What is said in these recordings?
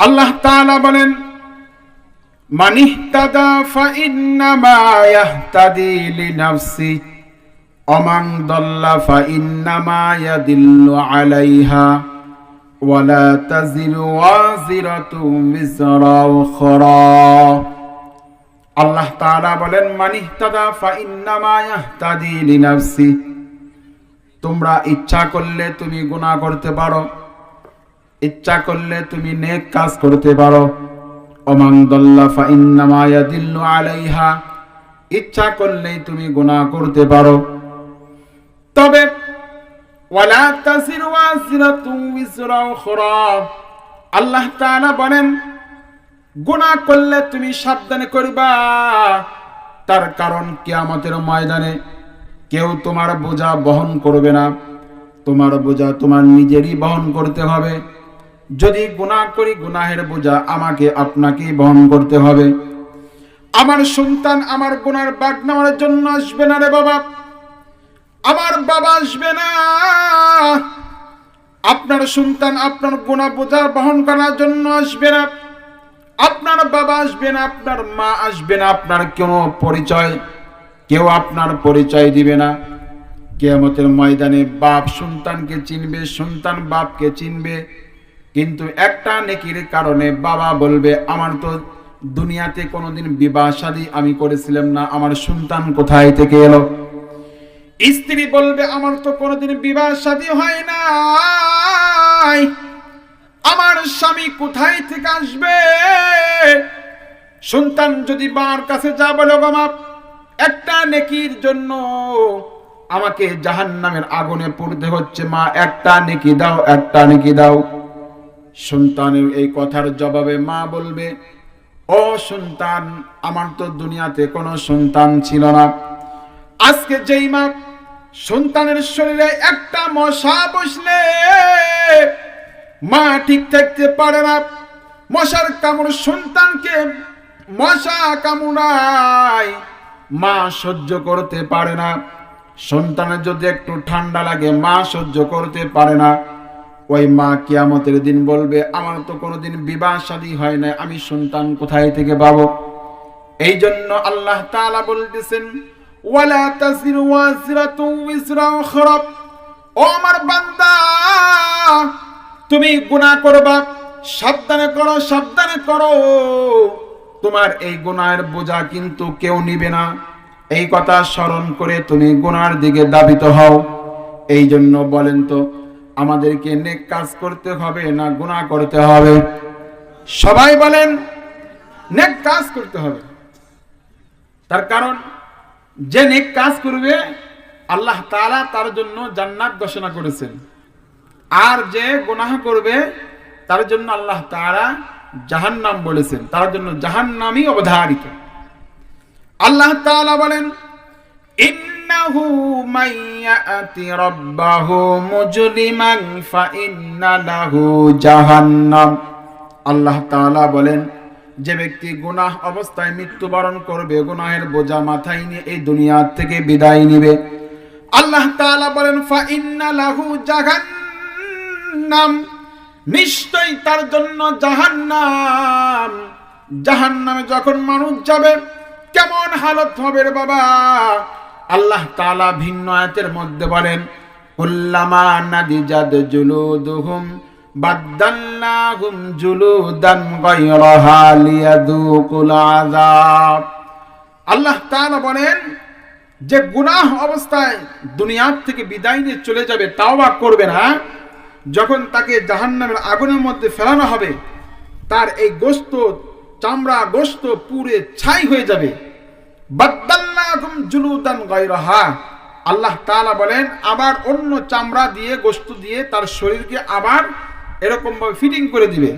আল্লাহ তাআলা বলেন, মান ইহতাদা ফাইন্নামা ইয়াহতাদি লিনাফসি ওয়া মান দাল্লা ফাইন্নামা ইয়াদিল্লু আলাইহা ওয়া লা তাজিরু ওয়াজিরাতুন বিজরা উখরা। আল্লাহ তাআলা বলেন, মান ইহতাদা ফাইন্নামা ইয়াহতাদি লিনাফসি, তোমরা ইচ্ছা করলে তুমি গুনাহ করতে পারো, ইচ্ছা করলে তুমি নেক কাজ করতে পারো। ওমান দাল্লা ফাইন্নামা ইয়াদিল্লু আলাইহা, ইচ্ছা করলেই তুমি গুনাহ করতে পারো। তবে ওয়ালা তাসিরু ওয়াজিরাতুন বিজরা উখরা, আল্লাহ তাআলা বলেন গুনাহ করলে তুমি সাবধানে করবা, তার কারণ কিয়ামতের ময়দানে কেউ তোমার বোঝা বহন করবে না, তোমার বোঝা তোমার নিজেরই বহন করতে হবে। যদি গুনাহ করি, গুনাহের বোঝা আমাকে আপনাকেই বহন করতে হবে। আমার সন্তান আমার গুনার ভাগ নেওয়ার জন্য আসবে না রে বাবা, আমার বাবা আসবে না। আপনার সন্তান আপনার গুনাহ বোঝা বহন করার জন্য আসবে না, আপনার বাবা আসবে না, আপনার মা আসবে না, আপনার কোনো পরিচয় কেউ আপনার পরিচয় দিবে না। কিয়ামতের ময়দানে বাপ সন্তানকে চিনবে, সন্তান বাপকে চিনবে, কিন্তু একটা নেকির কারণে বাবা বলবে আমার তো দুনিয়াতে কোনোদিন বিবাহ শাদী আমি করেছিলাম না, আমার সন্তান কোথায় থেকে এলো। স্ত্রী বলবে আমার তো কোনোদিন বিবাহ শাদী হয় নাই, আমার স্বামী কোথায় থেকে আসবে। সন্তান যদি বাবার কাছে যা বলে, বাবা একটা নেকির জন্য আমাকে জাহান্নামের আগুনে পড়তে হচ্ছে, মা একটা নেকি দাও, একটা নেকি দাও। সন্তানের এই কথার জবাবে মা বলবে, ও সন্তান, আমার তো দুনিয়াতে কোনো সন্তান ছিল না, আজকে যেই মা সন্তানের শরীরে একটা মশা বসলে মা ঠিক থাকতে পারে না, মশার কামড় সন্তানকে মশা কামড়ায় মা সহ্য করতে পারে না, সন্তানের যদি একটু ঠান্ডা লাগে মা সহ্য করতে পারে না। ওই মা কিয়ামতের দিন বলবে আমার তো কোনোদিন বিবাহ শাদী হয় না, আমি সন্তান কোথায় থেকে পাবো। এই জন্য আল্লাহ তাআলা বলতেছেন, ওয়ালা তাসিরু ওয়াজিরাতুন বিজরা উখরা, ও আমার বান্দা তুমি গুনাহ করবা, সাবধানে করো, সাবধানে করো, তোমার এই গুনাহের বোঝা কিন্তু কেউ নিবে না। এই কথা স্মরণ করে তুমি গুনার দিকে ধাবিত হও। এই জন্য বলেন তো আমাদেরকে নেক কাজ করতে হবে না গুনাহ করতে হবে? সবাই বলেন নেক কাজ করতে হবে। তার কারণ যে নেক কাজ করবে আল্লাহ তাআলা তার জন্য জান্নাত ঘোষণা করেছেন, আর যে গুনাহ করবে তার জন্য আল্লাহ তাআলা জাহান্নাম বলেছেন, তার জন্য জাহান্নামই অবধারিত। আল্লাহ তাআলা বলেন, ইন্নাহু মাইয়াতি রাব্বাহু মুজলিমান ফাইন্না লাহু জাহান্নাম। আল্লাহ তাআলা বলেন, যে ব্যক্তি গুনাহ অবস্থায় মৃত্যুবরণ করবে, গুনাহের বোঝা মাথায় নিয়ে এই দুনিয়া থেকে বিদায় নিবে, আল্লাহ তাআলা বলেন ফাইন্না লাহু জাহান্নাম, নিশ্চয়ই তার জন্য জাহান্নাম। জাহান্নামে যখন মানুষ যাবে কেমন হালত হবে রে বাবা? আল্লাহ তাআলা ভিন্ন আয়াতের মধ্যে বলেন, কুল্লামা নাদিজাদ জুলুদুহুম বাদদালনাহুম জুলুদান গায়রাহা লিয়াযুকুল আযাব। আল্লাহ তাআলা বলেন, যে গুনাহ অবস্থায় দুনিয়ার থেকে বিদায় নিয়ে চলে যাবে, তাওবা করবে না, যখন তাকে জাহান্নামের আগুনের মধ্যে ফেলানো হবে তার এই গোশত, চামড়া গোশত পুড়ে ছাই হয়ে যাবে। বাদদালনাহুম জুলুদান গায়রাহা, আল্লাহ তাআলা বলেন আবার অন্য চামড়া দিয়ে গোশত দিয়ে তার শরীরকে আবার এরকম ভাবে ফিটিং করে দিবে।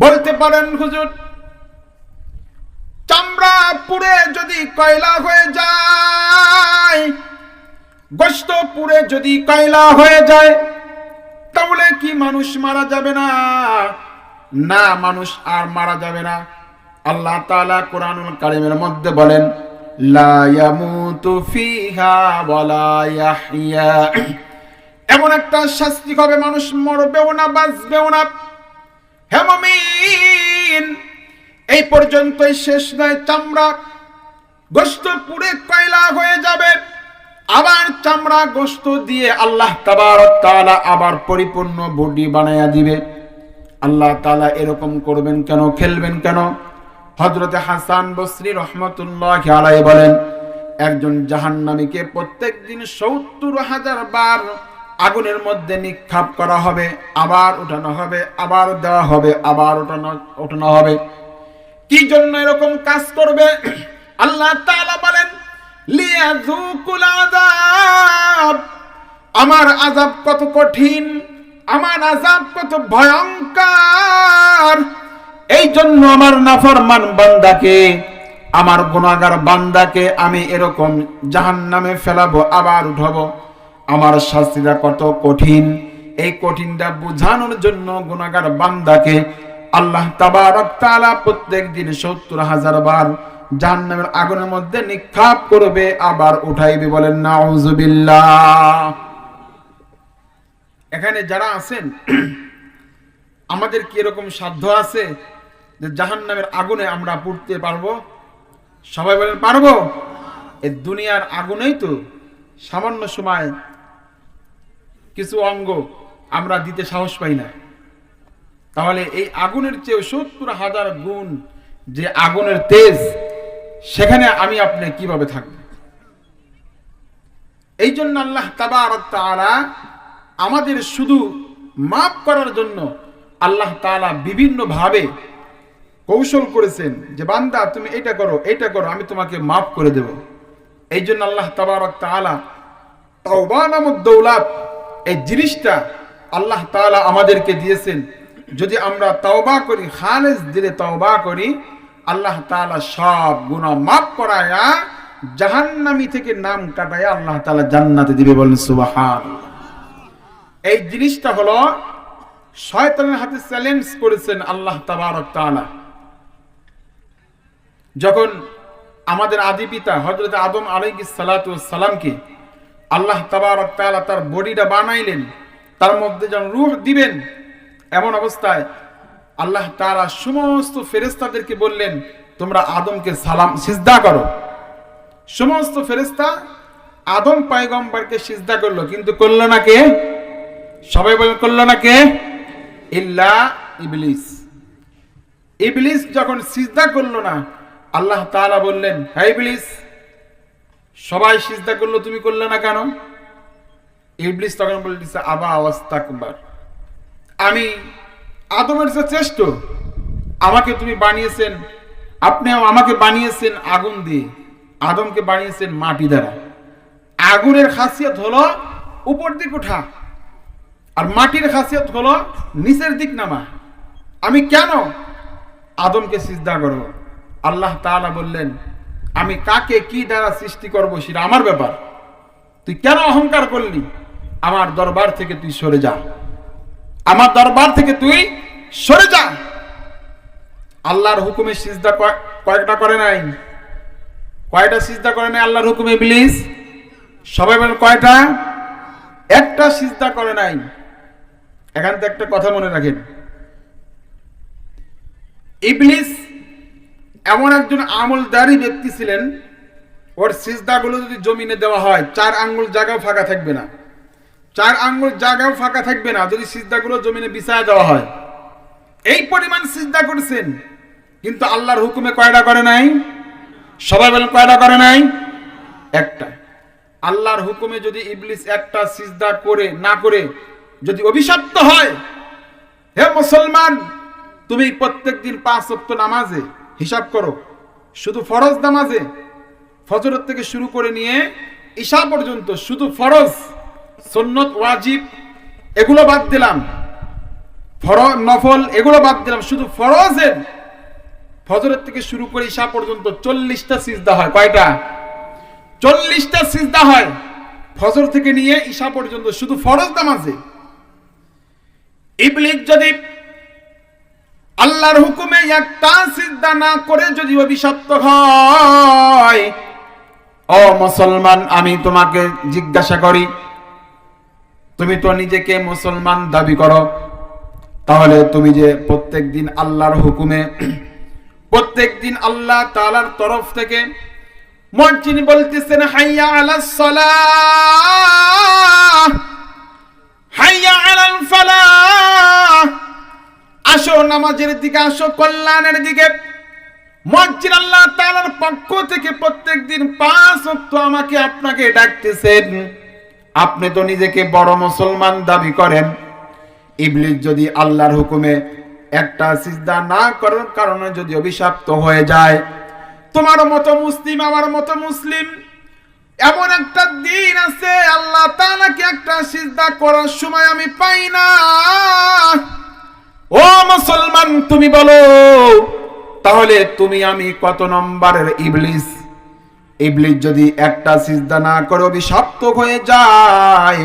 বলতে পারেন হুজুর, চামড়া পুড়ে যদি কয়লা হয়ে যায়, গোশত পুড়ে যদি কয়লা হয়ে যায়, তাহলে কি মানুষ মারা যাবে না? না, মানুষ আর মারা যাবে না। আল্লাহ তাআলা কোরআনুল কারীমের মধ্যে বলেন, লা ইয়ামুতু ফিহা ওয়ালা ইয়াহইয়া, এমন একটা শাস্তি হবে মানুষ মরবেও না বাঁচবেও না, এমন এই পর্যন্তই শেষ নয়, চামড়া গোশত পুড়ে কয়লা হয়ে যাবে, আবার চামড়া গোশত দিয়ে আল্লাহ তাবারক তাআলা আবার পরিপূর্ণ বডি বানায়া দিবে। আল্লাহ তাআলা এরকম করবেন কেন, খেলবেন কেন? হযরতে হাসান বসরি রাহমাতুল্লাহি আলাইহি বলেন, একজন জাহান্নামীকে প্রত্যেকদিন ৭০,০০০ বার আগুনের মধ্যে নিক্ষেপ করা হবে, আবার উঠানো হবে, আবার দেওয়া হবে, আবার উঠানো হবে। কি জন্য এরকম কাজ করবে? আল্লাহ তাআলা বলেন, লিয়াযুকুল আযাব, আমার আযাব কত কঠিন, আমার আযাব কত ভয়ঙ্কর। এই জন্য আমার নাফরমান বান্দাকে, আমার গুনাহগার বান্দাকে আমি এরকম জাহান্নামে ফেলাবো, আবার উঠাবো। আমার শাস্তিটা কত কঠিন, এই কঠিনটা বোঝানোর জন্য গুনাহগার বান্দাকে আল্লাহ তাবারক তাআলা প্রত্যেকদিন ৭০,০০০ বার জাহান্নামের আগুনের মধ্যে নিক্ষেপ করবে, আবার উঠাইবে। বলেন নাউযুবিল্লাহ। এখানে যারা আছেন, আমাদের কি এরকম সাধ্য আছে যে জাহান্নামের আগুনে আমরা পুড়তে পারবো? সবাই বলেন পারবো? এই দুনিয়ার আগুনেই তো সামান্য সময় কিছু অঙ্গ আমরা দিতে সাহস পাই না, তাহলে এই আগুনের চেয়ে ৭০,০০০ গুণ যে আগুনের তেজ, সেখানে আমি আপনি কিভাবে থাকব? এই জন্য আল্লাহ তাবারক তাআলা আমাদের শুধু মাফ করার জন্য আল্লাহ তাআলা বিভিন্ন ভাবে কৌশল করেছেন যে বান্দা তুমি এটা করো, এটা করো, আমি তোমাকে মাফ করে দেব। এই জন্য আল্লাহ তাবারক তাআলা তাওবা নামক দৌলত, এই জিনিসটা আল্লাহ তাআলা আমাদেরকে দিয়েছেন। যদি আমরা তাওবা করি, খালেস দিলে তাওবা করি, আল্লাহ তাআলা সব গুনাহ মাফ করায়া জাহান্নামী থেকে নাম কাটায়া আল্লাহ তাআলা জান্নাতে দিবে। বলেন সুবহানাল্লাহ। এই জিনিসটা হলো শয়তানের হাতে চ্যালেঞ্জ করেছেন আল্লাহ তাবারক তাআলা। যখন আমাদের আদি পিতা হযরত আদম আলাইহিস সালাতু ওয়াস সালামকে আল্লাহ তাবারক তাআলা তার বডিটা বানাইলেন, তার মধ্যে যখন রূহ দিবেন, এমন অবস্থায় আল্লাহ তাআলা সমস্ত ফেরেশতাদেরকে বললেন, তোমরা আদমকে সালাম সিজদা করো। সমস্ত ফেরেশতা আদম পয়গম্বরকে সিজদা করলো, কিন্তু করলো না কে? সবাই বলেন করলো না কে? ইল্লা ইবলিস। ইবলিস যখন সিজদা করলো না, আল্লাহ তাআলা বললেন, হে ইবলিস, সবাই সিজদা করলো, তুমি করলে না কেন? ইবলিস তখন বলতেছে, আবা ওয়াস্তাকবার, আমি আদমের চেয়ে শ্রেষ্ঠ, আমাকে তুমি বানিয়েছেন, আপনি আমাকে বানিয়েছেন আগুন দিয়ে, আদমকে বানিয়েছেন মাটি দ্বারা। আগুনের খাসিয়ত হলো উপর দিক ওঠা, আর মাটির খাসিয়ত হলো নিচের দিক নামা। আমি কেন আদমকে সিজদা করব? আল্লাহ তাআলা বললেন, আমি কাকে কি দ্বারা সৃষ্টি করব সেটা আমার ব্যাপার, তুই কেন অহংকার করলি? আমার দরবার থেকে তুই সরে যা, আমার দরবার থেকে তুই সরে যা। আল্লাহর হুকুমে সিজদা কয়টা করে নাই? কয়টা সিজদা করে নাই আল্লাহর হুকুমে ইবলিস? সবাই বলেন কয়টা? একটা সিজদা করে নাই। এখান থেকে একটা কথা মনে রাখেন, ইবলিস এমন একজন আমলদারি ব্যক্তি ছিলেন, ওর সিজদাগুলো যদি জমিনে দেওয়া হয় 4 আঙ্গুল জায়গাও ফাঁকা থাকবে না, 4 আঙ্গুল জায়গাও ফাঁকা থাকবে না যদি সিজদাগুলো জমিনে বিছায়া দেওয়া হয়। এই পরিমাণ সিজদা করেছেন, কিন্তু আল্লাহর হুকুমে কয়টা করে নাই? সবাই বলেন কয়টা করে নাই? একটা। আল্লাহর হুকুমে যদি ইবলিস একটা সিজদা করে না করে যদি অভিশপ্ত হয়, হে মুসলমান, তুমি প্রত্যেকদিন 5 ওয়াক্ত নামাজে হিসাব করো, শুধু ফরজ নামাজে ফজর থেকে শুরু করে নিয়ে ঈশা পর্যন্ত শুধু ফরজ, সুন্নত, ওয়াজিব এগুলো বাদ দিলাম, নফল এগুলো বাদ দিলাম, শুধু ফরজের ফজরের থেকে শুরু করে ঈশা পর্যন্ত 40টা সিজদা হয়। কয়টা? 40টা সিজদা হয় ফজর থেকে নিয়ে ঈশা পর্যন্ত শুধু ফরজ নামাজে। ইবলিস যদি আল্লাহর হুকুমে একটা সিজদা না করে যদি অভিশপ্ত হয়, ও মুসলমান, আমি তোমাকে জিজ্ঞাসা করি, তুমি তো নিজেকে মুসলমান দাবি করো, তাহলে তুমি যে প্রত্যেকদিন আল্লাহর হুকুমে প্রত্যেকদিন আল্লাহ তাআলার তরফ থেকে মুয়াজ্জিন বলতেছেন হাইয়া আলাস সালাহ, হাইয়া আলাল ফালাহ, আসো নামাজের দিকে, আসো কল্যাণের দিকে। মুয়াজ্জিন আল্লাহ তাআলার পক্ষ থেকে প্রত্যেকদিন 5 ওয়াক্ত আমাকে আপনাকে ডাকতেছেন। আপনি তো নিজেকে বড় মুসলমান দাবি করেন, ইবলিস যদি আল্লাহর হুকুমে একটা সিজদা না করার কারণে যদি অভিশপ্ত হয়ে যায়, তোমার মতো মুসলিম, আমার মতো মুসলিম, এমন একটা দিন আছে আল্লাহ তাআলাকে একটা সিজদা করার সময় আমি পাই না। ও মুসলমান, তুমি বলো তাহলে তুমি আমি কত নম্বরের ইবলিস? ইবলিস যদি একটা সিজদা না করে অভিশপ্ত হয়ে যায়,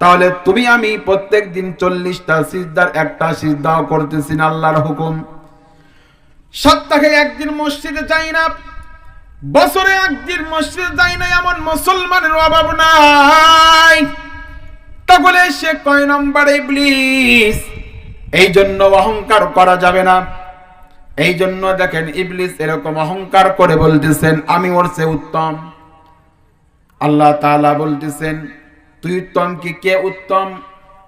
তাহলে তুমি আমি প্রত্যেকদিন 40টা সিজদার একটা সিজদাও করতেছি না আল্লাহর হুকুম। সপ্তাহে একদিন মসজিদে যাই না, বছরে একদিন মসজিদে যাই না, এমন মুসলমানের অভাব নাই। তাহলে সে কয় নম্বর ইবলিস? এই জন্য অহংকার করা যাবে না। এই জন্য দেখেন ইবলিস এরকম অহংকার করে বলতেছেন আমি ওর চেয়ে উত্তম। আল্লাহ তাআলা বলতেছেন তুই উত্তম কি? কে উত্তম?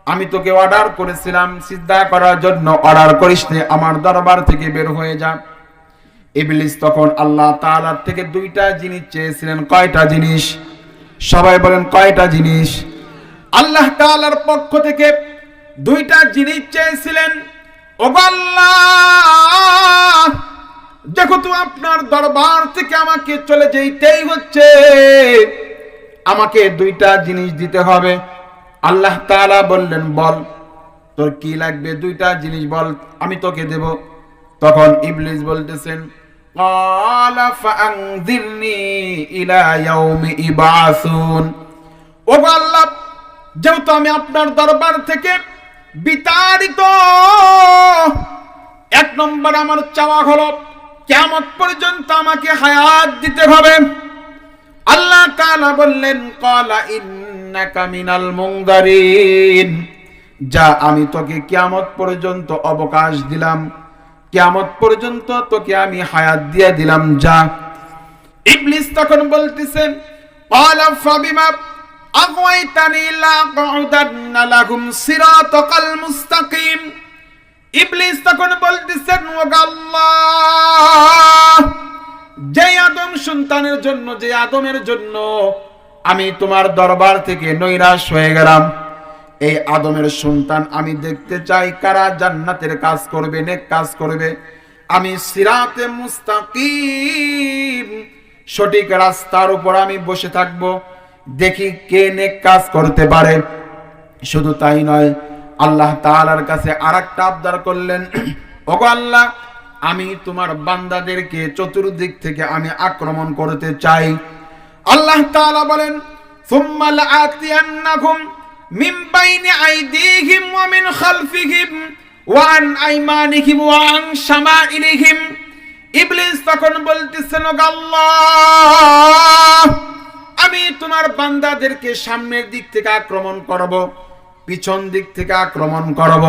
আমি তোকে অর্ডার করেছিলাম সিজদা করার জন্য, অর্ডার করিস নে, আমার দরবার থেকে বের হয়ে যা। ইবলিস তখন আল্লাহ তাআলার থেকে 2টা জিনিস চেয়েছিলেন। কয়টা জিনিস? সবাই বলেন কয়টা জিনিস? আল্লাহ তাআলার পক্ষ থেকে 2টা জিনিস চেয়েছিলেন। ওগো আল্লাহ, যেহেতু আপনার দরবার থেকে আমাকে চলে যেতেই হচ্ছে, আমাকে 2টা জিনিস দিতে হবে। আল্লাহ তাআলা বললেন বল তোর কি লাগবে, 2টা জিনিস বল, আমি তোকে দেব। তখন ইবলিস বলতেছেন ক্বালা ফাআনযিরনি ইলা ইয়াউমি ইবআসুন। ওগো আল্লাহ, যেহেতু আমি আপনার দরবার থেকে বিতাড়িত, 1 নম্বর আমার চাওয়া হলো কিয়ামত পর্যন্ত আমাকে হায়াত দিতে হবে। আল্লাহ তাআলা বললেন ক্বালা ইন্নাকা মিনাল মুনযারিন, যা আমি তোকে কিয়ামত পর্যন্ত অবকাশ দিলাম, কিয়ামত পর্যন্ত তোকে আমি হায়াত দিয়ে দিলাম, যা। ইবলিস তখন বলতেছেন ক্বালা ফাবিমা আগওয়াইতানি লাকউদান্না লাহুম সিরাতাকাল মুস্তাকিম। ইবলিস তখন বলতেছেন ও আল্লাহ, যে আদম সন্তানের জন্য, যে আদমের জন্য আমি তোমার দরবার থেকে নৈরাশ হয়ে গেলাম, এই আদমের সন্তান আমি দেখতে চাই কারা জান্নাতের কাজ করবে, নেক কাজ করবে। আমি সিরাতে মুস্তাকিম, সঠিক রাস্তার উপর আমি বসে থাকব, দেখি কে নেক কাজ করতে পারে। শুধু তাই নয়, আল্লাহ তাআলার কাছে আরেকটা আবদার করলেন, ওগো আল্লাহ, আমি তোমার বান্দাদেরকে চতুর্দিক থেকে আমি আক্রমণ করতে চাই। আল্লাহ তাআলা বলেন সুম্মা লাআতিয়ান্নাকুম মিন বাইনি আইদিহিম ওয়া মিন খালফিহিম ওয়া আন আইমানিহিম ওয়া আন শামাইলিহিম। ইবলিস তখন বলতেছেন ওগো আল্লাহ, আমি তোমার বান্দাদেরকে সামনের দিক থেকে আক্রমণ করব, পিছন দিক থেকে আক্রমণ করব,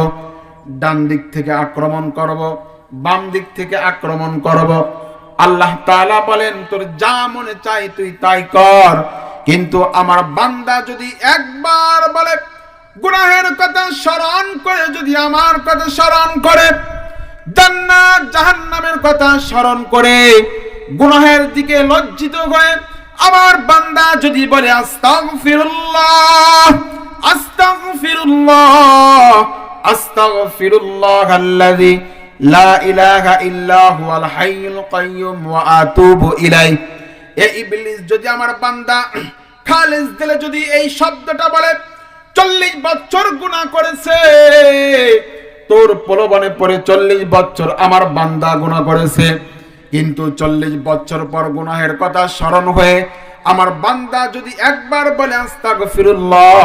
ডান দিক থেকে আক্রমণ করব, বাম দিক থেকে আক্রমণ করব। আল্লাহ তাআলা বলেন তোর যা মনে চাই তুই তাই কর, কিন্তু আমার বান্দা যদি একবার বলে, গুনাহের কথা স্মরণ করে, যদি আমার কথা স্মরণ করে, জান্নাত জাহান্নামের কথা স্মরণ করে, গুনাহের দিকে লজ্জিত হয়ে আমার বান্দা যদি বলে আস্তাগফিরুল্লাহ আস্তাগফিরুল্লাহ আস্তাগফিরুল্লাহাল্লাযী লা ইলাহা ইল্লা হুয়াল হাইয়ুল কাইয়্যুম ওয়া আতুবু ইলাইহি, এই ইবলিস যদি আমার বান্দা খালিস দিলে যদি এই শব্দটা বলে, 40 বছর গুনাহ করেছে, তোর প্রলোভনে পড়ে 40 বছর আমার বান্দা গুনাহ করেছে, কিন্তু 40 বছর পর গুনাহের কথা স্মরণ হয়ে আমার বান্দা যদি একবার বলে আস্তাগফিরুল্লাহ,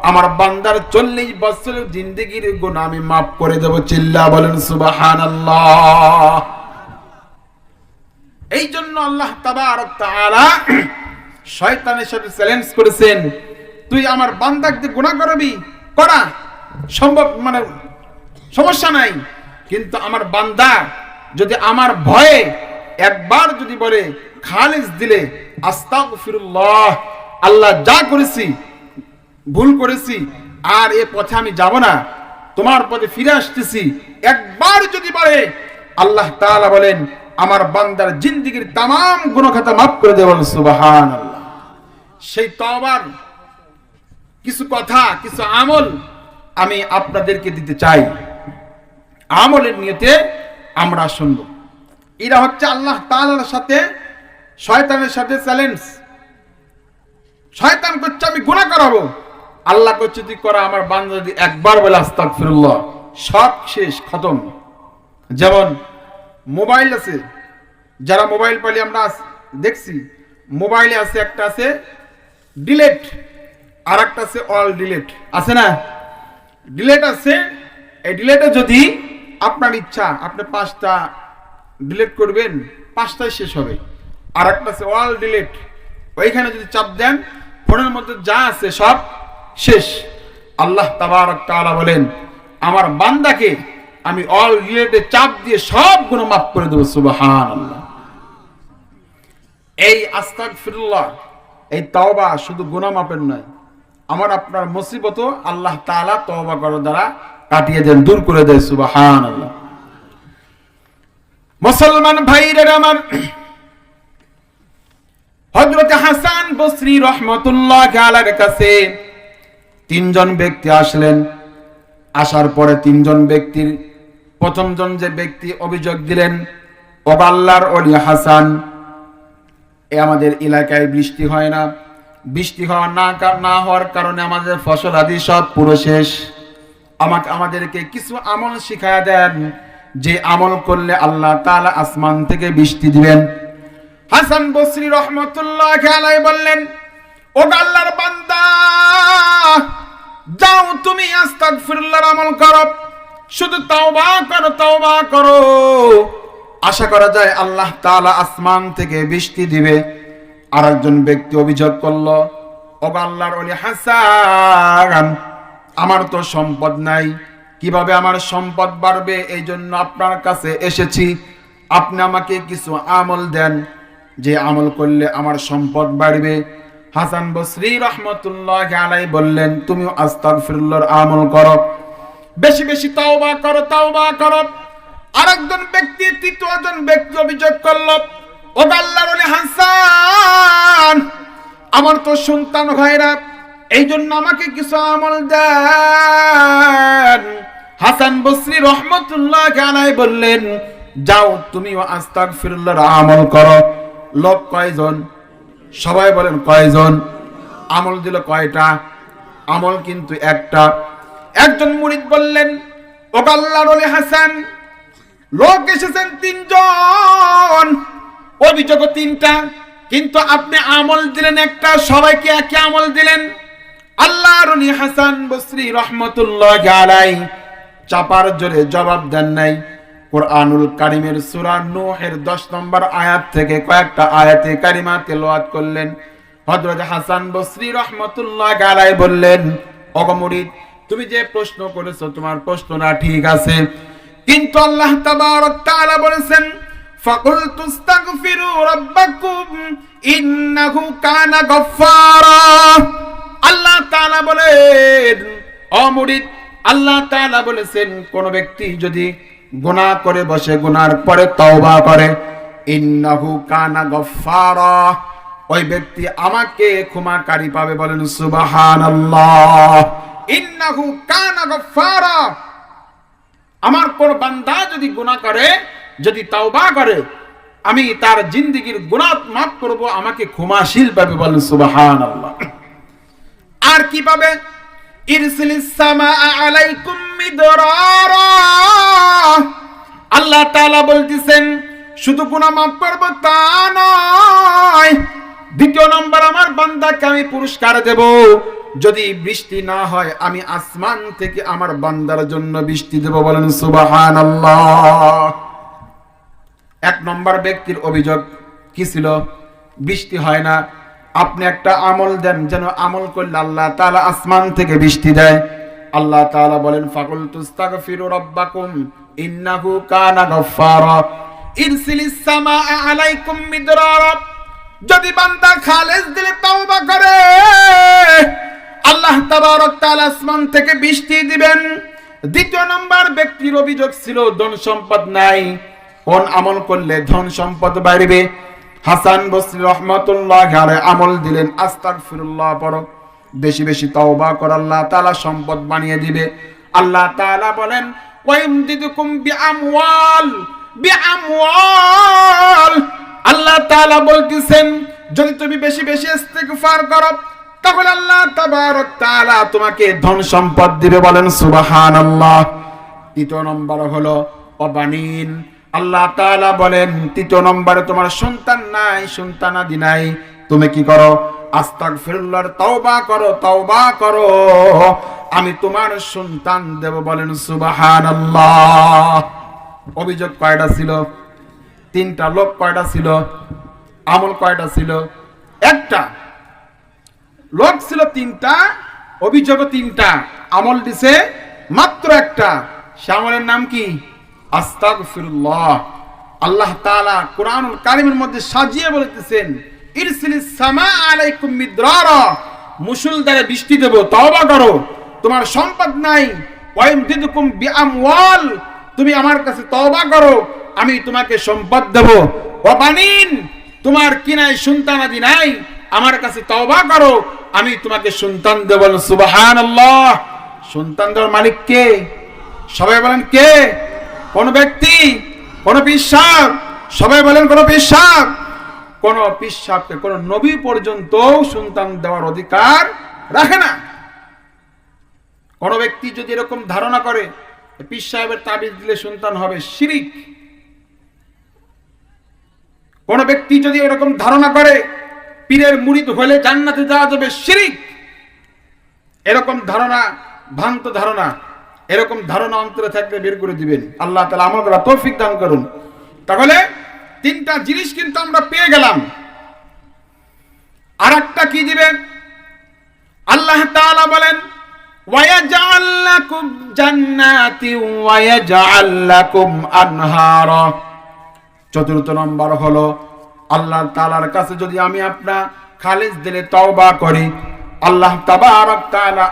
আমার বান্দার 40 বছরের জিন্দেগির গুনাহ আমি মাফ করে দেব। চিল্লা বলেন সুবহানাল্লাহ। এই জন্য আল্লাহ তাবারক তাআলা শয়তানের সাথে চ্যালেঞ্জ করেছেন, তুই আমার বান্দাকে গুনাহ করবি, করা সম্ভব, মানে সমস্যা নাই, কিন্তু আমার বান্দা যদি আমার ভয়ে একবার যদি বলে খালিস দিলে আস্তাগফিরুল্লাহ, আল্লাহ যা করেছি ভুল করেছি আর এ পথে আমি যাব না, তোমার পথে ফিরে আসতেছি, একবার যদি বলে আল্লাহ তাআলা বলেন আমার বান্দার জিন্দেগীর तमाम গুনাহ খাতা মাফ করে দেবেন। সুবহানাল্লাহ। সেই তওবার কিছু কথা, কিছু আমল আমি আপনাদেরকে দিতে চাই। আমলের নিয়তে আমরা শুনব। এরা হচ্ছে আল্লাহ তাআলার সাথে শয়তানের সাথে চ্যালেঞ্জ। শয়তান করছে আমি গুনাহ করাবো, আল্লাহ করছে তুই করা, আমার বান্দা যদি একবার বলে আস্তাগফিরুল্লাহ সব শেষ, খতম। যেমন মোবাইল আছে, যারা মোবাইল পালি আমরা দেখছি, মোবাইলে আছে একটা আছে ডিলেট আর একটা আছে অল ডিলেট, আছে না? ডিলেট আছে, এই ডিলেটে যদি আপনার ইচ্ছা আপনি 5টা ডিলেট করবেন, 5টাই শেষ হবে। আর একটা আছে অল ডিলেট, ওইখানে যদি চাপ দেন ফোনের মধ্যে যা আছে সব শেষ। আল্লাহ তাবারক তাআলা বলেন আমার বান্দাকে আমি অল ডিলেটে চাপ দিয়ে সব গুনাহ মাফ করে দেব। সুবহানাল্লাহ। এই আস্তাগফিরুল্লাহ, এই তওবা শুধু গুনাহ মাফের নয়, আমার আপনার মুসিবতও আল্লাহ তাআলা তওবা করার দ্বারা কাটিয়ে দেন, দূর করে দেয়। সুবহানাল্লাহ। মুসলমান ভাইরা আমার, হযরত হাসান বসরি রাহমাতুল্লাহি আলাইহির কাছে 3 জন ব্যক্তি আসলেন। আসার পরে 3 জন ব্যক্তির প্রথম জন যে ব্যক্তি অভিযোগ দিলেন, ও আল্লাহর ওলি হাসান, আমাদের এলাকায় বৃষ্টি হয় না, বৃষ্টি হওয়া না হওয়ার কারণে আমাদের ফসল আদি সব পুরো শেষ, আমাদেরকে কিছু আমল শিখায়া দেন, যে আমল করলে আল্লাহ তাআলা আসমান থেকে বৃষ্টি দিবেন। হাসান বসরি রাহমাতুল্লাহি আলাইহি বললেন, ও আল্লাহর বান্দা, যাও তুমি আস্তাগফিরুল্লাহর আমল করো, শুধু তাওবা করো, তাওবা করো, আশা করা যায় আল্লাহ তাআলা আসমান থেকে বৃষ্টি দিবে। আরেকজন ব্যক্তি অভিযোগ করলো, ও আল্লাহর ওলি হাসান, আমার তো সম্পদ নাই, কিভাবে আমার সম্পদ বাড়বে? এই জন্য আপনার কাছে এসেছি, আপনি আমাকে কিছু আমল দেন, যে আমল করলে আমার সম্পদ বাড়বে। হাসান বসরি রাহমাতুল্লাহি আলাইহি বললেন, তুমি আস্তাগফিরুল্লাহর আমল করো, বেশি বেশি তাওবা করো, তাওবা করো। আরেকজন ব্যক্তি, তৃতীয়জন ব্যক্তি অভিযোগ করলো, ও আল্লাহর ওলি হাসান, আমার তো সন্তান হয় না, এই জন্য আমাকে কিছু আমল দেন। হাসান বসরি রাহমাতুল্লাহি আলাইহি বললেন, যাও তুমিও আস্তাগফিরুল্লাহর আমল করো। লোক কয়জন? সবাই বলেন কয়জন? আমল দিল কয়টা? আমল কিন্তু একটা। একজন মুরিদ বললেন, ও আল্লাহর ওলি হাসান, লোক এসেছেন 3 জন, অভিযোগ 3টা, কিন্তু আপনি আমল দিলেন একটা, সবাইকে একই আমল দিলেন। আল্লাহর ওলি হাসান বসরি রাহমাতুল্লাহি আলাইহি চাপার জোরে জবাব দেন নাই। কুরআনুল কারীমের সূরা নূহের 10 নম্বর আয়াত থেকে কয়েকটা আয়াতে কারিমা তেলাওয়াত করলেন। হযরত হাসান বসরি রাহমাতুল্লাহি আলাইহি বললেন, ওগো মুরিদ, তুমি যে প্রশ্ন করেছো তোমার প্রশ্নটা ঠিক আছে, কিন্তু আল্লাহ তাবারক তাআলা বলেছেন, ফাকুলতু আস্তাগফিরু রাব্বাকুম ইন্নাহু কানা গফফারা। আল্লাহ তাআলা বলেন, ও মুরিদ, আল্লাহ তাআলা বলেছেন কোন ব্যক্তি যদি গুনাহ করে বসে, গুনার পরে তওবা করে, ইন্নাহু কানা গফফারা, ওই ব্যক্তি আমাকে ক্ষমাকারী পাবে। বলেন সুবহানাল্লাহ। ইন্নাহু কানা গফফারা, আমার কোন বান্দা যদি গুনাহ করে, যদি তওবা করে, আমি তার জিন্দেগীর গুনাহ মাফ করব, আমাকে ক্ষমাশীল পাবে। বলেন সুবহানাল্লাহ। আর কি পাবে? ইরসিলিস সামাআ আলাইকুম মিদরারা, আল্লাহ তাআলা বলতেছেন শুধু গুনাহ মাফ করব তা নয়, দ্বিতীয় নম্বর আমার বান্দাকে আমি পুরস্কার দেব। যদি বৃষ্টি না হয়, আমি আসমান থেকে আমার বান্দার জন্য বৃষ্টি দেব। বলেন সুবহানাল্লাহ। 1 নম্বর ব্যক্তির অভিযোগ কি ছিল? বৃষ্টি হয় না। আপনি একটা আমল দেন, যেন আমল করলে আল্লাহ তাআলা আসমান থেকে বৃষ্টি দেয়। আল্লাহ তাআলা বলেন, ফাকুলতু আস্তাগফিরু রাব্বাকুম ইন্নাহু কানা গফফারা, ইরসিলিস সামা আলাইকুম মিদরারা, যদি বান্দা খালেস দিলে তওবা করে আল্লাহ তাবারক তাআলা আসমান থেকে বৃষ্টি দিবেন। দ্বিতীয় নম্বর ব্যক্তির অভিযোগ ছিল ধন সম্পদ নাই, কোন আমল করলে ধন সম্পদ বাড়বে? হাসান বসরি রাহমাতুল্লাহ আলাইহি আমল দিলেন আস্তাগফিরুল্লাহ পড়ো, বেশি বেশি তওবা কর, আল্লাহ তাআলা সম্পদ বানিয়ে দিবে। আল্লাহ তাআলা বলেন ওয়াইমদিদুকুম বিআমওয়াল, আল্লাহ তাআলা বলতেছেন যদি তুমি বেশি বেশি ইস্তিগফার করো তাহলে আল্লাহ তাবারক তাআলা তোমাকে ধন সম্পদ দিবে, বলেন সুবহানাল্লাহ। তৃতীয় নম্বর হলো অবানিন, আল্লাহ তাআলা বলেন তৃতীয় নম্বরে তোমার সন্তান নাই, সন্তানাদি নাই, তুমি কি করো? আস্তাগফিরুল্লাহর তওবা করো, তওবা করো, আমি তোমার সন্তান দেব, বলেন সুবহানাল্লাহ। অভিযোগ কয়টা ছিল? তিনটা। লোক কয়টা ছিল? আমল কয়টা ছিল? একটা। লোক ছিল তিনটা, অভিযোগ তিনটা, আমল দিছে মাত্র একটা। সে আমলের নাম কি? আস্তাগফিরুল্লাহ। আল্লাহ তাআলা কোরআনুল কারীমের মধ্যে সাজিয়ে বলতেছেন ইরসিলিস সামা আলাইকুম মিদরারা, মুষলধারে বৃষ্টি দেব, তওবা করো। তোমার সম্পদ নাই, ওয়াইমদিদুকুম বিআমওয়াল, তুমি আমার কাছে তওবা করো, আমি তোমাকে সম্পদ দেব। ওয়াবানিন, তোমার কি নাই? সন্তানাদি নাই, আমার কাছে তওবা করো, আমি তোমাকে সন্তান দেব। সুবহানাল্লাহ। সন্তান দেওয়ার মালিক কে? সবাই বলেন কে? কোন ব্যক্তি? কোন পীর সাহেব? সবাই বলেন কোন পীর সাহেব? কোন পীর সাহেবকে কোন নবী পর্যন্ত সন্তান দেওয়ার অধিকার রাখে না। কোন ব্যক্তি যদি এরকম ধারণা করে পীর সাহেবের তাবিজ দিলে সন্তান হবে, শিরিক। কোন ব্যক্তি যদি এরকম ধারণা করে পীরের মুরিদ হলে জান্নাতে যাওয়া যাবে, শিরিক। এরকম ধারণা ভ্রান্ত ধারণা, এরকম ধারণা অন্তরে থাকলে বের করে দিবেন। আল্লাহ তাআলা আমাদের তৌফিক দান করুন। তাহলে তিনটা জিনিস কিন্তু আমরা পেয়ে গেলাম। আরেকটা কি দিবেন? আল্লাহ তাআলা বলেন ওয়ায়াজআল লাকুম জান্নাতি ওয়ায়াজআল লাকুম আনহারা। চতুর্থ নম্বর হলো আল্লাহ তাআলার কাছে যদি আমি আপনার খালিস দিলে তওবা করি, আল্লাহ তাবারক তাআলা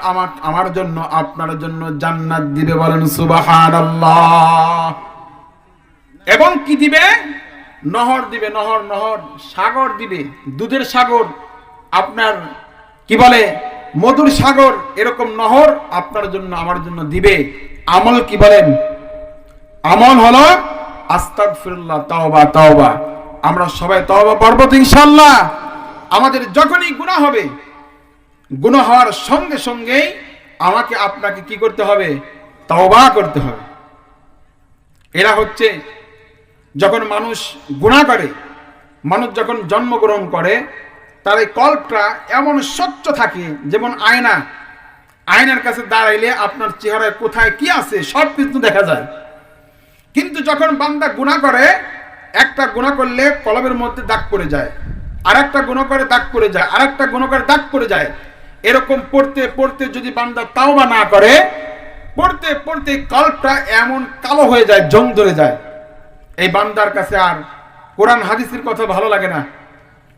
আমার জন্য আপনার জন্য জান্নাত দিবে, বলেন সুবহানাল্লাহ। এবং কি দিবে? নহর দিবে, নহর, নহর, সাগর দিবে, দুধের সাগর, আপনার কি বলে মধুর সাগর, এরকম নহর আপনার জন্য আমার জন্য দিবে। আমল কি বলেন? আমল হলো আস্তাগফিরুল্লাহ, তওবা, তওবা। আমরা সবাই তওবা করব তো ইনশাআল্লাহ। আমাদের যখনই গুনাহ হবে, গুনাহ হওয়ার সঙ্গে সঙ্গেই আমাকে আপনাকে কি করতে হবে? তওবা করতে হবে। এরা হচ্ছে যখন মানুষ গুনাহ করে, মানুষ যখন জন্মগ্রহণ করে, তার এই কল্পটা এমন স্বচ্ছ থাকে যেমন আয়না। আয়নার কাছে দাঁড়াইলে আপনার চেহারায় কোথায় কি আছে সব কিছু দেখা যায়। কিন্তু যখন বান্দা গুনাহ করে, একটা গুনাহ করলে কলবের মধ্যে দাগ পড়ে যায়, আর একটা গুনাহ করে দাগ পড়ে যায়, আর একটা গুনাহ করে দাগ পড়ে যায়। এরকম পড়তে পড়তে যদি বান্দা তাওবা না করে, পড়তে পড়তে কলবটা এমন কালো হয়ে যায়, জং ধরে যায়। এই বান্দার কাছে আর কোরআন হাদিসের কথা ভালো লাগে না,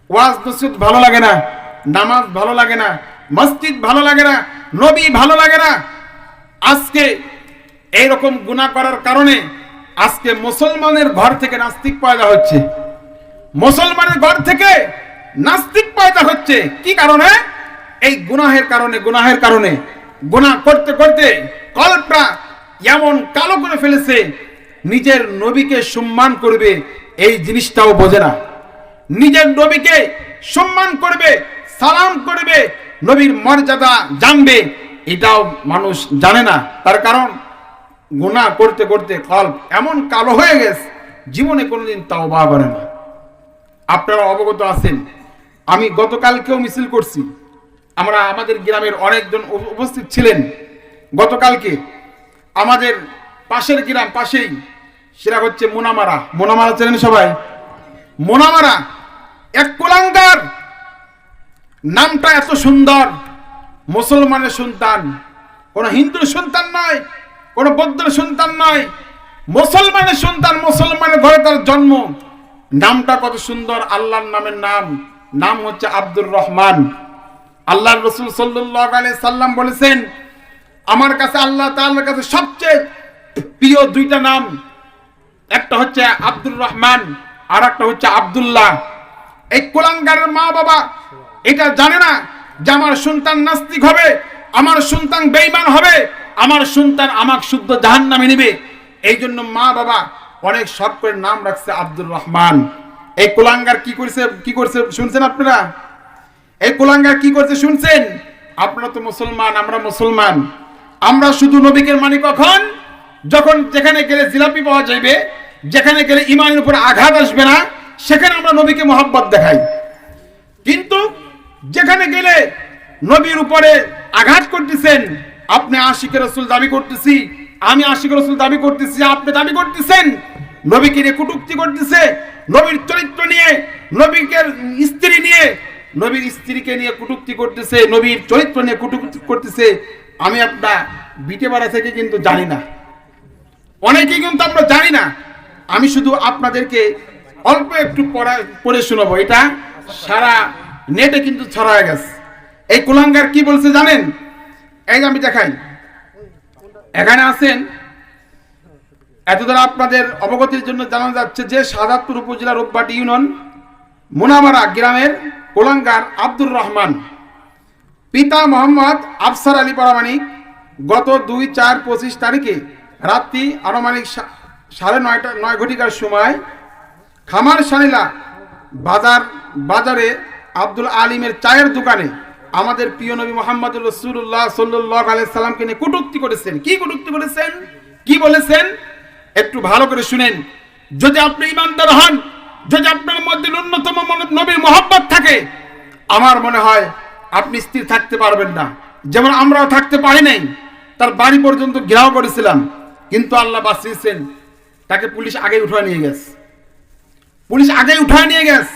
ওয়াজ নসিহত ভালো লাগে না, নামাজ ভালো লাগে না, মসজিদ ভালো লাগে না, নবী ভালো লাগে না। আজকে এইরকম গুনাহ করার কারণে আজকে মুসলমানের ঘর থেকে নাস্তিক পয়দা হচ্ছে, মুসলমানের ঘর থেকে নাস্তিক পয়দা হচ্ছে। কি কারণে? এই গুনাহের কারণে। গুনাহের কারণে গুনাহ করতে করতে কলবটা এমন কালো করে ফেলেছে, নিজের নবীকে সম্মান করবে এই জিনিসটাও বোঝে না। নিজের নবীকে সম্মান করবে, সালাম করবে, নবীর মর্যাদা জানবে, এটাও মানুষ জানে না। তার কারণ গুনাহ করতে করতে কলব এমন কালো হয়ে গেছে, জীবনে কোনোদিন তাওবা করে না। আপনারা অবগত আছেন, আমি গতকালকেও মিছিল করছি, আমাদের গ্রামের অনেকজন উপস্থিত ছিলেন। গতকালকে আমাদের পাশের গ্রাম, পাশেই, সেটা হচ্ছে মোনামারা। মোনামারা চেনেন সবাই? মোনামারা এক কুলাঙ্গার, নামটা এত সুন্দর, মুসলমানের সন্তান, কোন হিন্দুর সন্তান নয়, কোন বৌদ্ধের সন্তান নয়, মুসলমানের সন্তান, মুসলমানের ঘরে তার জন্ম। নামটা কত সুন্দর, আল্লাহর নামের নাম হচ্ছে আব্দুর রহমান। আল্লাহর রাসূল সাল্লাল্লাহু আলাইহি সাল্লাম বলেছেন, আমার কাছে আল্লাহ তাআলার কাছে সবচেয়ে প্রিয় দুইটা নাম, একটা হচ্ছে আব্দুর রহমান আর একটা হচ্ছে আব্দুল্লাহ। এই কুলাঙ্গারের মা বাবা এটা জানে না যে আমার সন্তান নাস্তিক হবে, আমার সন্তান বেঈমান হবে, আমার সন্তান আমাকে শুদ্ধ জাহান্নামে নেবে। এই জন্য মা বাবা অনেক শখ করে নাম রাখছে আব্দুর রহমান। এই কুলাঙ্গার কি করছে শুনছেন আপনারা? এই কুলাঙ্গার কি করছে শুনছেন? আপনারা তো মুসলমান, আমরা মুসলমান, আমরা শুধু নবীকে মানি কখন? যখন যেখানে গেলে জিলাপি পাওয়া যাবে, যেখানে গেলে ইমানের উপর আঘাত আসবে না, সেখানে আমরা নবীকে মহব্বত দেখাই। কিন্তু যেখানে গেলে নবীর উপরে আঘাত করতেছেন, আপনি আশিকের রাসূল দাবি করতেছি, আমি আশিকের রাসূল দাবি করতেছি, আপনি দাবি করতেছেন, নবীকে নিয়ে কটূক্তি করতেছে, নবীর চরিত্র নিয়ে, নবীকে স্ত্রী নিয়ে, নবীর স্ত্রীকে নিয়ে কটূক্তি করতেছে, নবীর চরিত্র নিয়ে কটূক্তি করতেছে। আমি আপনার বিটেপাড়া থেকে কিন্তু জানি না, অনেকেই কিন্তু আমরা জানি না। আমি শুধু আপনাদেরকে অল্প একটু পড়ে শোনাবো, এটা সারা নেটে কিন্তু ছড়ায় গেছে। এই কুলাঙ্গার কি বলছে জানেন? এই আমি দেখাই, এখানে আছেন। এতদ্বারা আপনাদের অবগতির জন্য জানা যাচ্ছে যে সাদাতপুর উপজেলার রূপবাটি ইউনিয়ন মুনামারা গ্রামের কুলাঙ্গার আব্দুর রহমান, পিতা মোহাম্মদ আফসার আলী পরামানিক, গত 2/4/25 তারিখে রাত্রি আনুমানিক 9:30 ঘটিকার সময় খামার সানিলা বাজারে আব্দুল আলিমের চায়ের দোকানে আমাদের প্রিয় নবী মুহাম্মদ রাসূলুল্লাহ সাল্লাল্লাহু আলাইহি সাল্লামকে নিয়ে কটূক্তি করেছেন। কি কটূক্তি করেছেন, কি বলেছেন একটু ভালো করে শুনেন। যদি আপনি ঈমানদার হন, যদি আপনার মধ্যে ন্যূনতম নবীর মহব্বত থাকে, আমার মনে হয় আপনি স্থির থাকতে পারবেন না। যেমন আমরাও থাকতে পারি নাই, তার বাড়ি পর্যন্ত ঘেরাও করেছিলাম, কিন্তু আল্লাহ বাঁচিয়েছেন। তাকে পুলিশ আগে উঠায় নিয়ে গেছে, পুলিশ আগে উঠায় নিয়ে গেছে।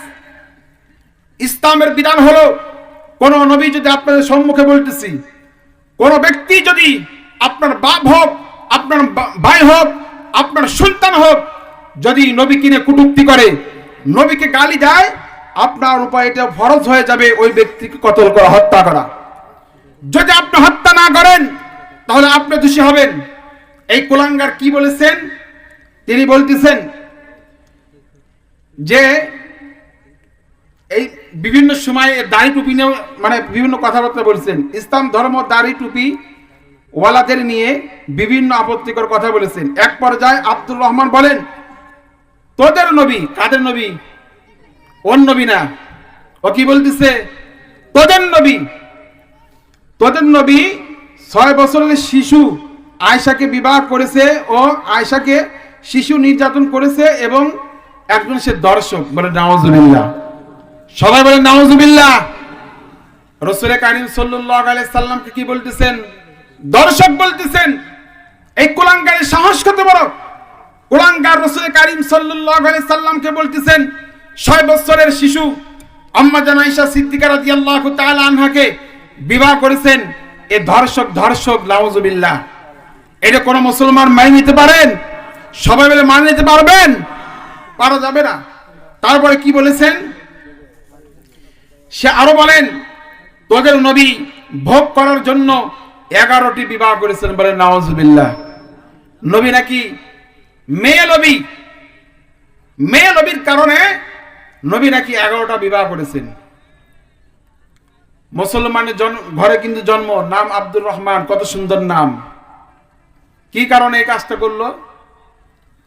ইসলামের বিধান হলো, কোন নবী যদি আপনাদের সম্মুখে বলতেছি, কোন ব্যক্তি যদি আপনার বাপ হোক, আপনার ভাই হোক, আপনার সন্তান হোক, যদি নবীকে নিয়ে কটূক্তি করে, নবীকে গালি দেয়, আপনার উপর এটা ফরজ হয়ে যাবে ওই ব্যক্তিকে কতল করা, হত্যা করা। যদি আপনি হত্যা না করেন তাহলে আপনি দোষী হবেন। এই কুলাঙ্গার কি বলেছেন? তিনি বলতেছেন যে এই বিভিন্ন সময় দাড়ি টুপি নিয়ে মানে বিভিন্ন কথাবার্তা বলছেন। ইসলাম ধর্ম দাড়ি টুপি ওয়ালাদের নিয়ে বিভিন্ন আপত্তিকর কথা বলেছেন। এক পর্যায়ে আব্দুর রহমান বলেন, তোদের নবী, কাদের নবী? ওর নবী না। ও কি বলতেছে? তোদের নবী। তোদের নবী 6 বছরের শিশু আয়েশাকে বিবাহ করেছে ও আয়েশাকে শিশু নির্যাতন করেছে এবং একজন সে দর্শক। বলে নাউজুবিল্লাহ, সবাই বলে নাউজুবিল্লাহ। রাসূল কারীম সাল্লাল্লাহু আলাইহি সাল্লামকে কি বলতেছেন? দর্শক বলতেছেন। এই কুলাঙ্গারের সাহস কত বড়! কুলাঙ্গার রাসূল কারীম সাল্লাল্লাহু আলাইহি সাল্লামকে বলতেছেন 6 বছরের শিশু আম্মা জান আয়েশা সিদ্দিকা রাদিয়াল্লাহু তাআলা আনহাকে বিবাহ করেছেন। এ ধর্ষক নাউজুবিল্লাহ। এটা কোন মুসলমান মেনে নিতে পারেন? সবাই মিলে মেনে নিতে পারবেন? পারা যাবে না। তারপরে কি বলেছেন? সে আরো বলেন, তোদের নবী ভোগ করার জন্য 11টি বিবাহ করেছেন। বলে নাউজুবিল্লাহ। নবী নাকি মেয়ে নবী, মেয়ে নবীর কারণে নবী নাকি 11টা বিবাহ করেছেন। মুসলমানের ঘরে কিন্তু জন্ম, নাম আব্দুর রহমান, কত সুন্দর নাম। কি কারণে এই কাজটা করলো?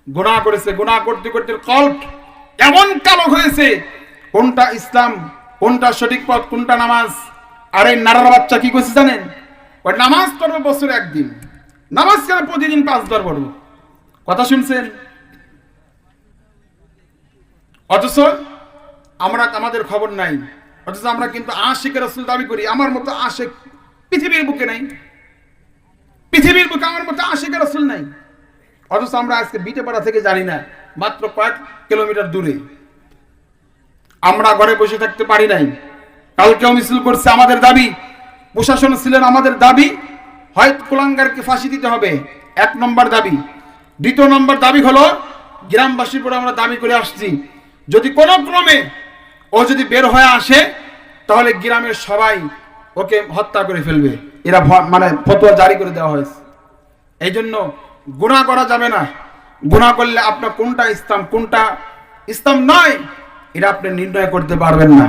গুনাহ করেছে। গুনাহ করতে করতে কল্প এমন কালো হয়েছে, কোনটা ইসলাম, কোনটা সঠিক পথ, কোনটা নামাজ। আর এই নারার বাচ্চা কি করছে জানেন? ওই নামাজ পড়বে বছরে একদিন, নামাজ কেন প্রতিদিন 5 বার পড়বো। কথা শুনছেন? অথচ আমরা, আমাদের খবর নাই। অথচ আমরা কিন্তু আশিক রাসূল দাবি করি। আমার মতো আশিক পৃথিবীর বুকে নাই, পৃথিবীর বুকে আমার মতো আশিক রাসূল নাই। অথচ আমরা আজকে বিটেপাড়া থেকে জানি না, মাত্র কয়েক কিলোমিটার দূরে। আমরা ঘরে বসে থাকতে পারি নাই। কালকেও মিছিল করছে। আমাদের দাবি, প্রশাসন ছিলেন, আমাদের দাবি হয় কুলাঙ্গারকে ফাঁসি দিতে হবে, 1 নম্বর দাবি। 2 নম্বর দাবি হলো গ্রামবাসীর পরে আমরা দাবি করে আসছি, যদি কোনো ক্রমে ও যদি বের হয়ে আসে তাহলে গ্রামের সবাই ওকে হত্যা করে ফেলবে, এরা মানে ফতোয়া জারি করে দেওয়া হয়েছে। এই জন্য গুনাহ করা যাবে না। গুনাহ করলে আপনার কোনটা ইসলাম কোনটা ইসলাম নয় এটা আপনি নির্ণয় করতে পারবেন না।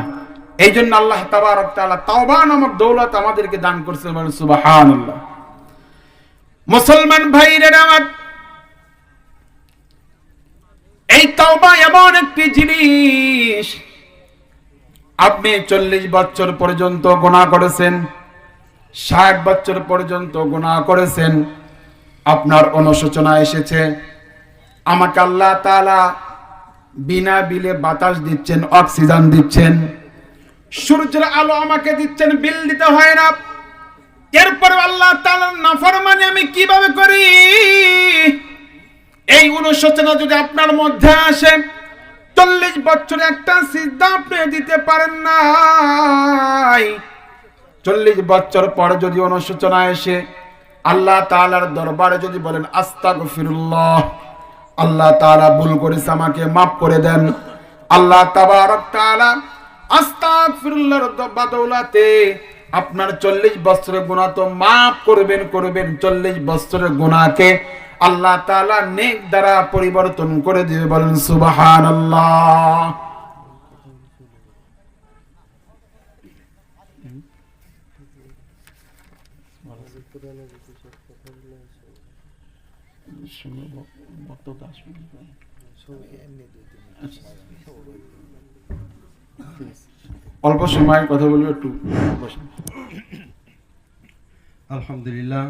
এই জন্য আল্লাহ তাবারক তাআলা তাওবা নামক দৌলত আমাদেরকে দান করেছেন, সুবহানাল্লাহ। মুসলমান ভাইরা আমার, এই তাওবা এমন একটি জিনিস, আপনি 40 বছর পর্যন্ত গুনাহ করেছেন, 60 বছর পর্যন্ত গুনাহ করেছেন, আপনার অনুশোচনা এসেছে, আমাকে আল্লাহ তাআলা বিনা বিলে বাতাস দিচ্ছেন, অক্সিজেন দিচ্ছেন, সূর্যের আলো আমাকে দিচ্ছেন, বিল দিতে হয় না, এরপরে আল্লাহ তাআলার নাফরমানি আমি কিভাবে করি? এই অনুশোচনা যদি আপনার মধ্যে আসে, 40 বছর একটা সিজদা আপনি দিতে পারেন নাই, 40 বছর পর যদি অনুশোচনা এসে আল্লাহ তাআলার দরবারে যদি বলেন আস্তাগফিরুল্লাহ, আল্লাহ তাআলা ভুল করেছে আমাকে মাফ করে দেন, আল্লাহ তাবারক তাআলা আস্তাগফিরুল্লাহর বদৌলতে আপনার 40 বছরের গুনাহ তো মাফ করবেন। 40 বছরের গুনাহকে আল্লাহ তাআলা নেক দ্বারা পরিবর্তন করে দিবে। বলেন সুবহানাল্লাহ। অল্প সময় কথা বলবো, একটু বসেন। আলহামদুলিল্লাহ।